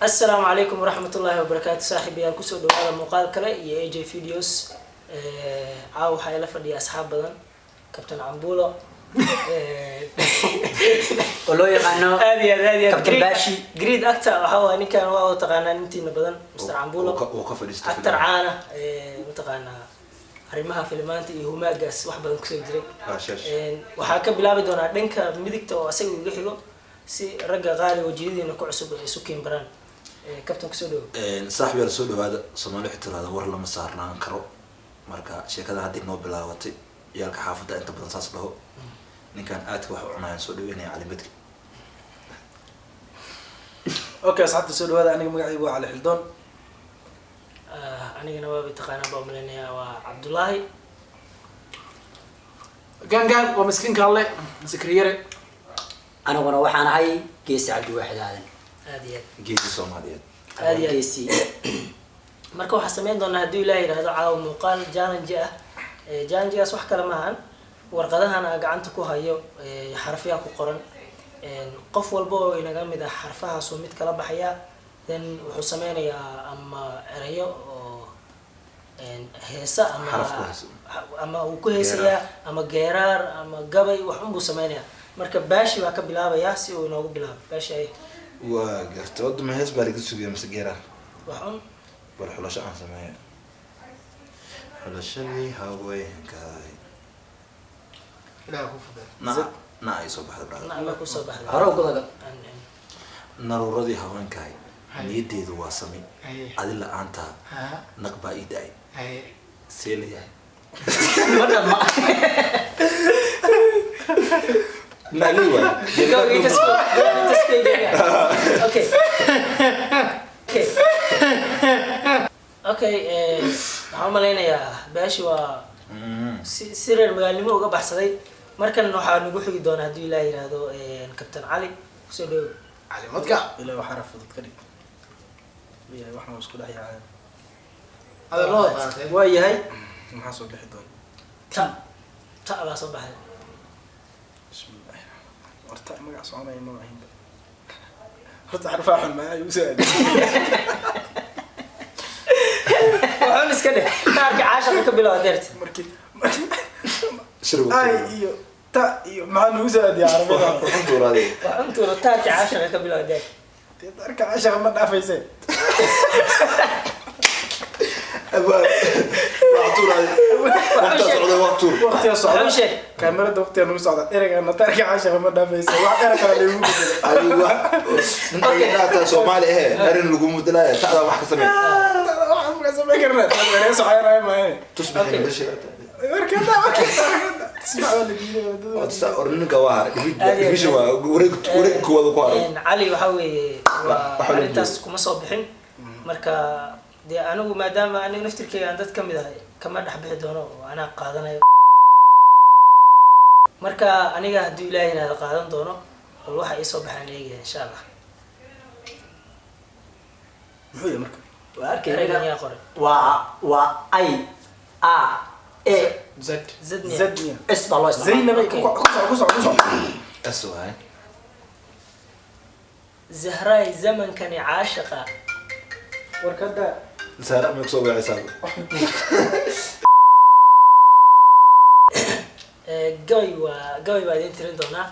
السلام عليكم ورحمة الله وبركاته صاحبي الكسر دوالة مقال كلا يا AJ فيديوز عاو حيلا فدي أصحاب بدن كابتن عمبولة ولو يقانو هذه كابتن باشي جريد أكتر وحاول إني كان واو تقانا نمتي بدن مستر عمبولة أكتر عانا متقانا arrimaha filmaanta iyo humaagas wax badan ku soo jiray waxa ka bilaabi doona dhanka midigta oo asaga ugu xigo si ragga qaali wajiyadiina ku cusub ay isu keen baraan kabtan ku soo dhaw saaxiib yar soo dhawaada Soomaali xitiraada war lama saarnaan karo marka sheekada hadii noo bilaabatay yaalka xaafada inta badan saas dhaho ninkan aadka wax u cunayaan soo dhaweynaya cali badri okay saxta soo dhawaada aniga magacaygu waa cali xildoon anigana waa bitaqaana boomalinaya waa Cabdullaahi gangan waa miskiinka alle sikriyare anaguna waxaan ahay geesi cabdi waaxid aadan aadiya geesi Soomaaliyeed aadiya geesi marka waxa sameyn doona hadii Ilaahay yiraahdo caaw muuqaal challenge ah challenge-gaas wax kale ma ahan warqadahan aan gacanta ku hayo xarfiya ku qoran qof walba oo inaga mid ah xarfahaas oo mid kala baxaya then wuxuu sameynayaa ama erayo oo heesa ama uu ku heesaya ama geeraar ama gabay wax un buu sameynayaa marka baashi waa ka bilaabaya si uu inoogu bilaabo baashi ay waa gartood ma hees baa laga sugay mise geeraar wax un bal xulasho aan sameeyo xulashadii haweenkay ilaa ku fudud na ay soo baxday nacma ku soo baxday haro godaga naruuradii haweenkay niyadeedu waa samay adil la'aanta naqba iday seelaya madama naliwa okay okay waxaan maleynayaa baashi waa si reer magaalnimo uga baxsaday markan waxaa nagu xigi doona hadii Ilaahay yiraahdo kabtan cali soo dhaw cali madka ilaa waxa rafadad ka dhig miyaa waxna isku dhaxyaan hada loo qaatay waa yahay maxaa soo bixi doona ta baa soo baxay bismillah warta magac soomay ma ahayn horta xarfaaxan ma ay u saad waxaan iska dheh taarka caashada ka bilaw deerti markii shirbu ay iyo ta iyo maxaa u saad ya arabada waxaan tuuray waxaan tuuray taarka caashada ka bilaw deerti taarka caashada ma dhaafayse aba waxtuuray waqti socda كاميرا وقتها نوصل على إيرك أنا ترك عشرة ما دافيس واحد أنا كان ليه أيوة أنت لا سومالي إيه أرن لقوم دلائي تعال واحد سمع واحد سمع كرنا أنا صحيح أنا ما هي تصبح بالشيء وركنا تسمع ولا كذا تسمع أرن كوار في شو وريك كوا كوار علي وحوي وحريتاس كم صباحين مركا دي أنا وما دام أنا نفتكر كي عندك كم ده كمان أحب هدونه وأنا قاعدنا marka aniga hadii Ilaahay inaad qaadan doono wal waxa ay soo baxaanayga insha Allah muxuu marka waa arkayna ya qore waa ay a e z zedni isbalo zainab ku أسوأ زهراء زمن كان عاشقة warkada سارة ما يكسب عساب قوي بعدين ترين دونا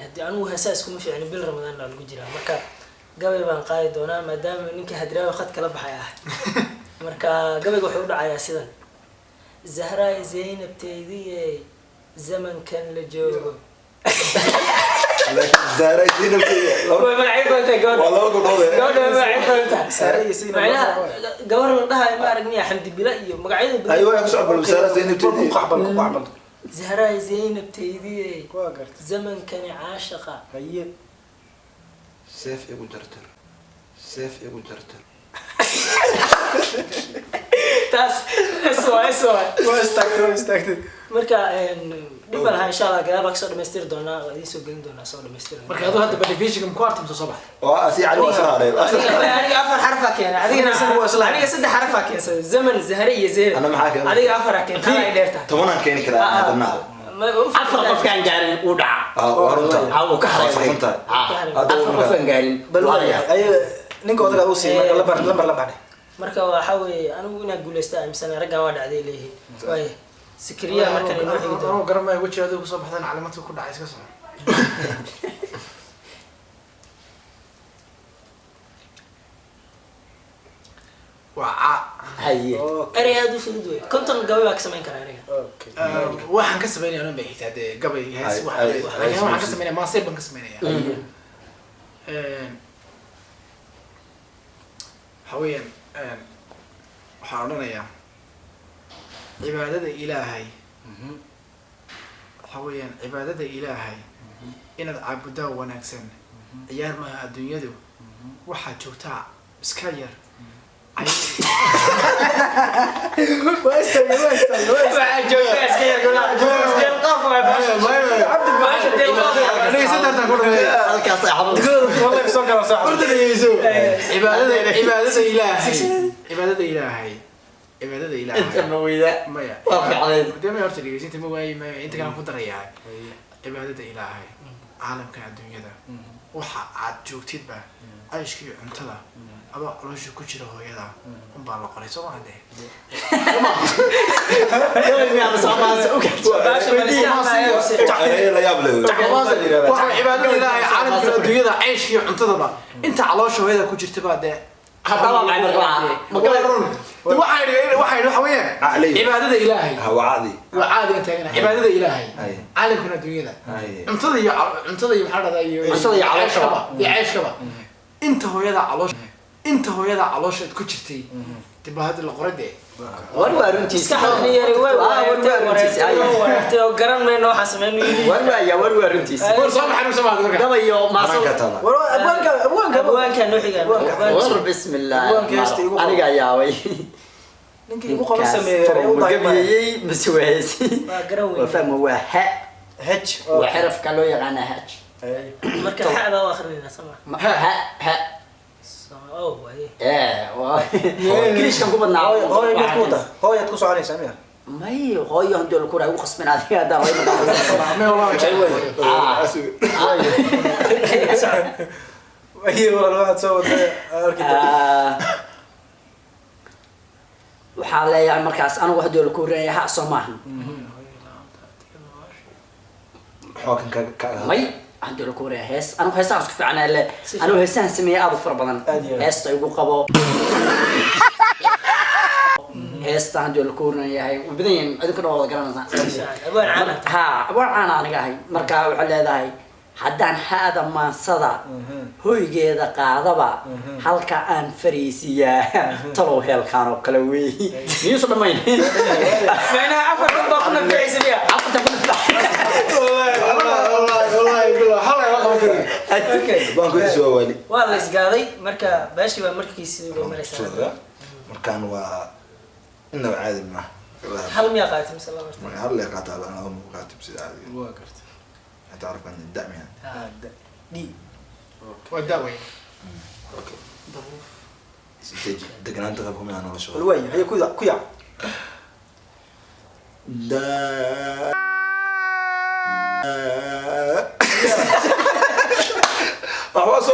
هدي أنا وهساس كم في يعني بالرمضان لو الجيرة مركا قوي بنقاي دونا ما دام إنك هدرا وخد كلب حياة مركا قوي وحول عيا سيدنا زهراء زينب تيدي زمن كان لجو زهراء زينب ما عيب أنت قول والله ما عيب أنت ساري سينا معناها قبر لها ما رجني حمد بلاي مقعد أيوة يا مسعود زهراء زينب تدي قحبل زهراء زينب تيدي كواغرت زمن كان عاشقة هي سيف يقول جرتر سيف يقول جرتر تاس اسوا واستكتر مركا دبل إن شاء الله قريب أكثر مستير دونا ودي سوق دونا صار مستير marka adu hadda badifishigam ku artimto sabax وأسي على وصار يعني أفر حرفك يعني هذيك سد حرفك يا زمن زهرية زين أنا معاك هذيك أفرك أنت هاي ديرتها تمنى كأني كذا هذا النهار afar qof kan gaarin u dhaca warunta uu ka haray warunta afar qof kan gaarin bal ay ninka odaga uu siiyay marka lambar la baxay marka waxa weeye anigu inaan guuleysta aaminsan raggan waa dhacday leeyahay waay sikriya markan inoo xigi doono anuu garamay wajigeeda kusoo baxdaan calamadka ku dhacay iska soo waa haye erey aad u fudud wey konton gabay baa ka samayn karaa ereyga okay waxaan ka sameynaya onan bay xitaa dee gabay hees waxaan ka sameynaya maasay baan ka sameynaya waxa weeyaan waxaan odhanayaa cibaadada ilaahay waxa weeyaan cibaadada ilaahay inaad caabudaa wanaagsan ciyaar maaha adduunyadu waxaad joogtaa iska yar waxaa joogtaa iska yar deelqaaf waa halkaas ay xabad cibaadada ilaahay inta ma weyda maya waa ficneed dema horta dhegeysinta ma waayi maya inta kale ku darayaa cibaadada ilaahay caalamkan adduunyada waxa aad joogtidba cayshka iyo cuntada adoo caloosha ku jira hooyada unbaa la qoray soo maha dee la yaab leh waxa cibaadada ilaahay caalamkan adduunyada cayshka iyo cuntadaba inta caloosha hooyada ku jirta baa dee haddaba maxay waxa weeyaan cibaadada ilaahay وعادي waa caadi inta ina cibaadada ilaahay Ay. caalamkan adduunyada Ay. cuntada iyo maxaa dhahdaa iyo Cuntada iyo calooshaba. iyo cayshkaba inta hooyada calooshaad ku jirtay dibaa hadda la qoray dee war waa runtiisa iskaxdani yari way wareegtay oo garan mayno waxaa sameyn war waa runtiisa war soo maxay soo baxday marka daba iyo maaso كتلا abwaanka noo xigaan war bismillah aniga yaabay ninka ugu qaba sameeyay u gabiyay maswaasi waa garan waa weyn fahmo waa ha hej waa xarafka loo yaqaan haj marka xaada waa akhrinayna sama ha oh waaye waa kiliishkan ku badnaa hooyo mid ku wada hooyad ku soconaysa miya may hooyo hadii la kuraa ugu qasbin adiga hadaa way ayi wala waxaad soo waday arkida waxaa leeyahay markaas anigu hadii la kuraa ha soo maahan حوكن كا may hadii la kuraa hees anigu heesaan isku fiicnaa le anigu heesaan sameeyay aad u fara badan heesta igu qabo heesta hadii la kuraa yahay u badan yahay idinku dhaw wada garanaysaa abwaan caana ha waan aniga ahay marka waxa leedahay haddaan haada maansada hoygeeda qaadaba halka aan fariisiyaa talow heelkaan oo kale weey miyuusu dhammayn macna afar baa ku nafaysiya afta ku بانكو سوالي waa la isgaaday marka baashi baa markiisii loo maraysaa مركان و انه عادي ما hal miyaa qaatay mise laba ما هل لي قاطع انا مو كاتب سيد عادي waa gartay تعرف عن الدعم يعني di waa daaway اوكي تجي دقنا انت غبكم انا ولا شغل way hay ku ya دا أحواسه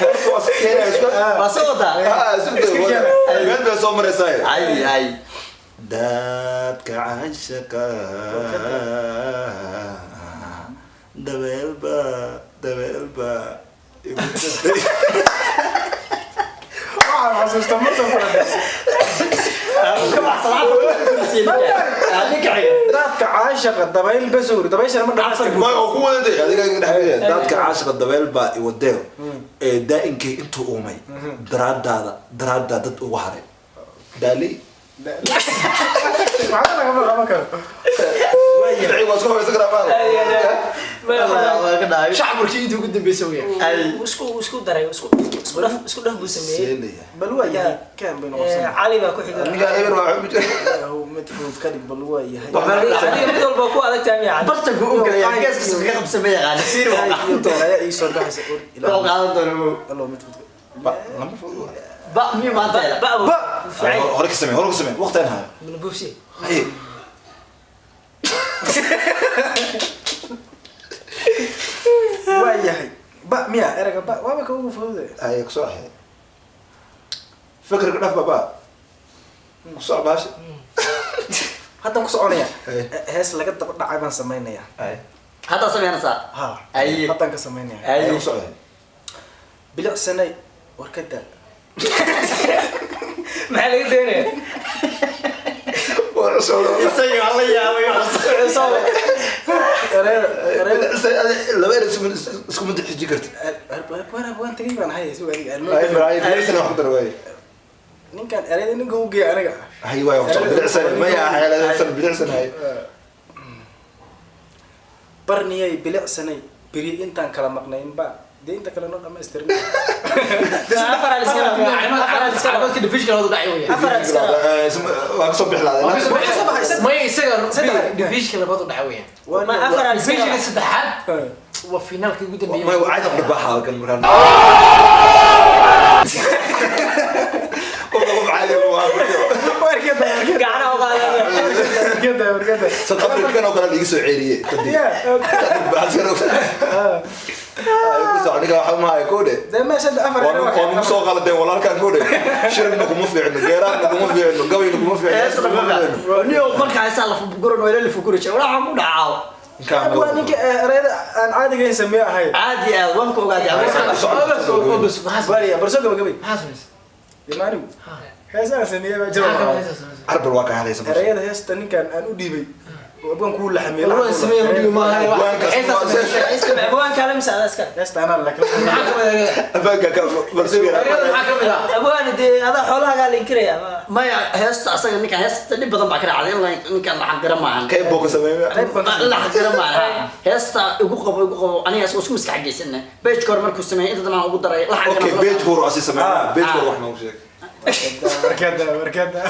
أحواس كينا basooda من بيصوم رسائل ay داتك عشقا دبلبا waxaan xasuustaa marsan dadka caashaqa dabayl basowr dabayshana ma dhaafsan ما هو ده هذيك داتك عاشق الدبلبا يوديه دائنك انتو أمي دراد داد وحري دالي maxaa laga maqan karo يدعي واسكو يسكر shacburkii intii ugu dambeysay weeyaan isku daray isku dhaf buu sameeyey bal waa yahay kan baynu qabsan cali baa ku xiga نيجا ايبر واحد mid fudud ka dhig bal waa yahay adiga mid walba ku adag tahay miyaa bartanku u galaya geeskiisa ka qabsamay yaqaan siir iyo doonaya ii soo dhaxaysa loo qaadan doono allo mid fudud لما فوق ba mi maanta ba'bu fiican هورك سمي وقت انها min buusi اي waa yahay ba miya eraga ba waaba ka ugu fudud هاي صح فكرك دف بابا صعب هاش haddaan ku soconaya Ay. hees laga daba dhacay baan samaynaya اي hadda sameynaysaa ha Ay. haddaan ka samaynaya Ay. اي صعب bilicsanay warkada maxaa laga doonaya وانا صعب isaga waa la yaabay لو انا اسكو مدح جيكرت waan tagay baan hay soo adiga اي براي ليش انا اقدر واي ninkan erayda ninka uu geeyay aniga هي واي وقت بالعسل ما يا حيل سنه بالعسل هاي barniyay bilicsanay beri intaan kala maqnaynba dee inta kale noo dhammaystirin afar aan iska عربتك دفيش كانوا ضاعي وياه afar aan iska وانا صبح لا ما يصير دفيش كانوا برضه ضاعي وياه ma afar aan دفيش iska كان سدحات وفينال كي قدام ما هو عايز اقربها كان مران والله عادي gacanaha u qaadaya warkada صدق كانوا قال لي يسوي عيريه تدي بعد سنه بس انا waxa ma ay koode dee meesha afar waan ku soo qaladeen walaalkan koode shirna kuma fiicno geeraan kuma fiicno gabayna kuma fiicno niyo markaa isaa la fuguran oo la fuguran jiray waxa ku dhacaw waa ninka erayda aan caadigayn sameey ahay caadi ah waan ku ogaaday بس bariya barso gabagabay حاسس dimaani heesaan sameeyay baa jira arbar waa ka hadlaysa erayada heesta ninkan aan u dhiibay oo abaan ku laxmay والله سميه ودي ما iska abwaan kale misaada iska heesta anaa la kala abaga ka barsiga abwaan dee ada xoolaha la inkiraya maya heesta asaga ninka heesta dhib badan baa ka dhacday ninkan la xaqira maahan kay boo ka sameeyay la xaqira maahan heesta ugu qabo aniga isku miska xageysana page kor markuu sameeyay inta dama ugu daray la xaqira okay page horo asi sameeyay page horo wax ma u sheeg warkada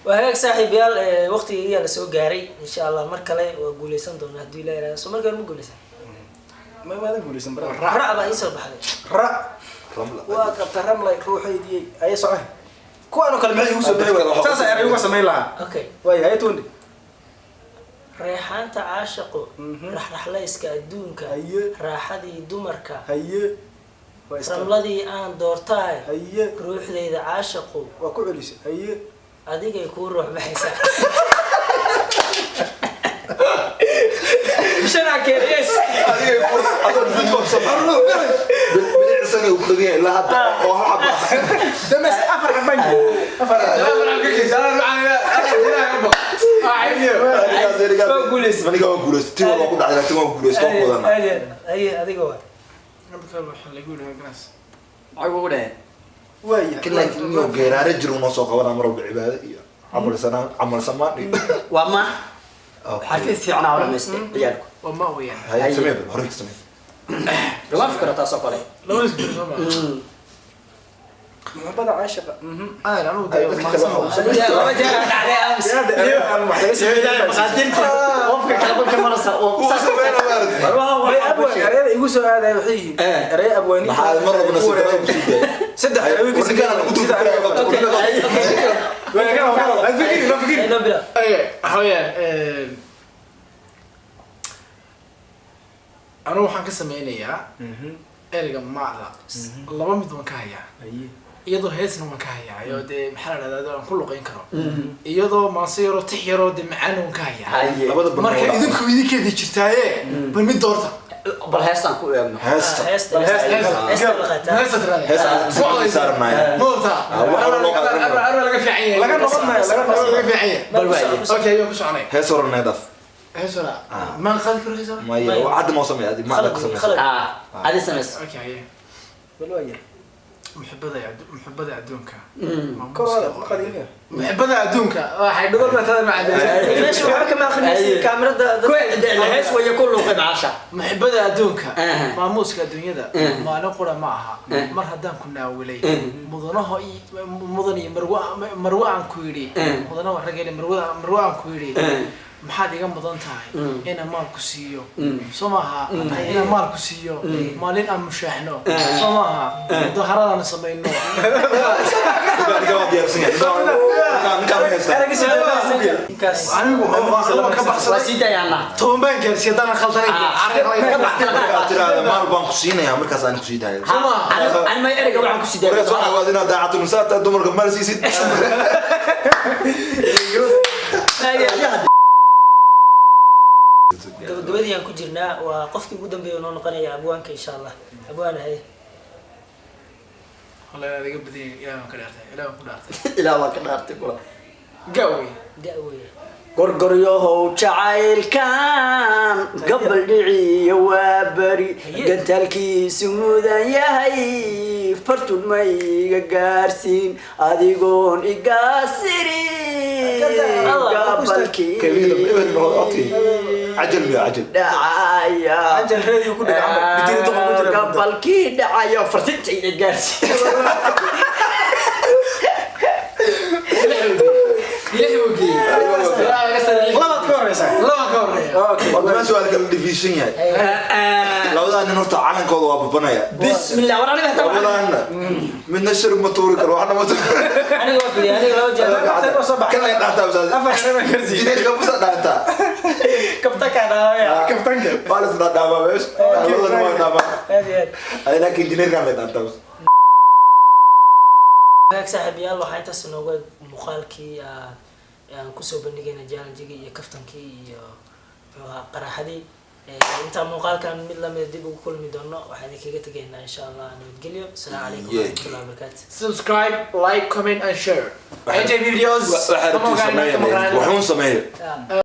وهيك صاحب يال وقتي هي اللي سو غاري ان شاء الله مر كله وغوليسان دونا hadii la yiraahdo soo markaa ma guuleysan ma wada guulaysan bara racba ay soo baxday ra ramla waa qabta ramlay ruuxaydii ay socay kuwaanu kale maxay ugu soo baxay taas ay uga sameey lahaa okay way hay tuundi reexaanta caashaqo raxraxlayska adduunka haye raaxadii dumarka haye ramladii aan doortaay haye ruuxdeeda caashaqo waa ku celisay haye adigay ku ruux baxaysa shana keeris adiga adoo video sameeyay bilaa sano u dhigay la hada oo haba damas afar gaban afar maniga waa guuleystay tii waa ku dhacday tii waa guuleystay oo badan ay adiga waa نبتل وحنا اللي يقولوا الناس ugu dhahay way كلا إنه جيران رجلوا نص قوانا مروا بعبادة عمل سنة عمل سمان waa ma xafiis fiican oo dhameystay ciyaalku وما هو يعني هاي سمير هوريك سمير waa fikra taas oo kale لو يسكت سما محبada caashiqa انا انا ودي ما laba jeer aan dhacday amsi qofka kale marka marasa oo erayada igu soo aaday waxay yihiin eray abwaani maxaa mar rabna saddex eray ku sidaan ugu fikir no bila اي حويا انا waxaan ka sameeynaya erayga macda laba mid waan ka hayaa iyadoo heesna waan ka hayaa iyo de maxaa la dhahdaa aan ku luqeyn karo iyadoo maasayro tixyaro de macaan waan ka hayaa labada marka idinku idinkeeda jirtaaye bal mid doorta bal heestan ku eegno هسه heesta laqata heesta tirada هسه صار معي موتا انا laga fiican yahay laga noqon maayo laga laga fiican yahay bal waaye okay yo ku soconay هسه ورنا نضف heesona ma qad karo heesona ما هي وعد ما سمي هذه ما عندك سمي adi sameys okay bal waaya محبة أدونك kor qadiimiya محبة أدونك واحد دول ما تدري مع meesha waxa kama akhrinaysa kaamirada hees way ku luqad caasha محبة أدونك ما موسك الدنيا ده ما نقول معها مر هدان كنا ولي مضناه مضني مروى عن كويري مضناه الرجال مروى عن كويري maxaad iga mudan tahay inaan maal ku siiyo soo maaha inaan maal ku siiyo maalin aan mushaaxno soo maaha daharadaan samayno anigu oo ka waa baxsaday sii dayaana toban baan gaarsiiyay hadaan khaldanay tiraada maal baan ku siinayaa markaas aan ku sii daayo ani ma ereyga waxaan ku sii dayaa markaas waxaa waad inaad daacatu misaata dumarka maal siisid gabagabadii aan ku jirnaa waa qofkii ugu dambeeya noo noqonaya abwaanka insha allah abwaan hay والله هذا قبل ذي يا ما كدرت لا ما كدرت ilaa waa ka dhaartay kula قوي da-weeye gorgoryahow jacaylkan gabal dhiciyo waa beri gantaalkiisu mudan yahay fartud ma iga gaarsiin adigoon igaasirin gabalkii عجل يا عجل dhacaya Ajal radio ku dhig camal. Bitiri duqa ku jira. gabalkii dhacaya fartinta iga gaarsiin Labaad ka horeysa. Okay. wadana su'aalka la division yahay labada nin horta calankooda waa babanaya bismillah war aniga hataa labadana midna shir ma tuuri karo waxna ma tuuri aniga waa fidiyay aniga laba jeer Afar soo bax. kan ay dhaantaa bisaas Afar sano karsi. jineedka musa dhaantaa kabtanka dhaawaya Kabtanka. baalis na dhaama meesh labadana waa dhaama aad iyo aad ay laakiin jineedkan la dhaantaa hagaag saaxiibayaal waxaa intaas inooga muuqaalkii aan kusoo bandhigayna challenge-gii iyo kaftankii iyo muxuu ahaa qaraxadii intaa muuqaalkan mid lamida dib ugu kulmi doono waxaan idinkaga tegaynaa insha allah nabadgelyo asalaamu calaykum waraxmatullahi wabarakaatu subscribe like comment and share AJ videos waxaa rabtiin sameeya waxuun sameeya